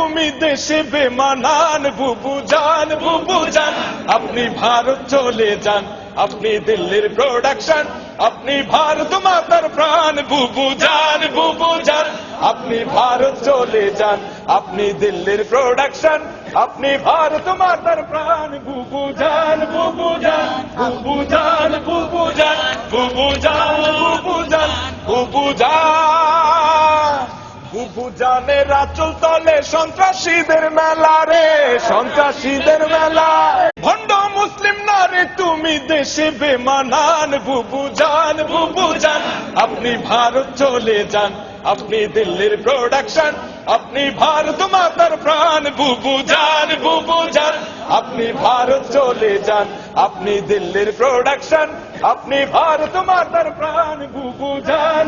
তুমি দেশে বেমানান বুবু জান আপনি ভারত চলে যান, আপনি দিল্লির প্রোডাকশন, আপনি ভারত মাতার প্রাণ বুবু জান আপনি ভারত চলে যান, আপনি দিল্লির প্রোডাকশন, আপনি ভারত মাতার প্রাণ বুবু জান বুবু জান বুবু জানের আঁচল তলে সন্ত্রাসীদের মেলা রে, সন্ত্রাসীদের মেলা। ভণ্ড মুসলিম নারে তুমি দেশে বেমানান বুবু জান আপনি ভারত চলে যান, আপনি দিল্লির প্রোডাকশন, আপনি ভারত মাতার প্রাণ বুবু জান আপনি ভারত চলে যান, আপনি দিল্লির প্রোডাকশন, আপনি ভারত মাতার প্রাণ বুবু জান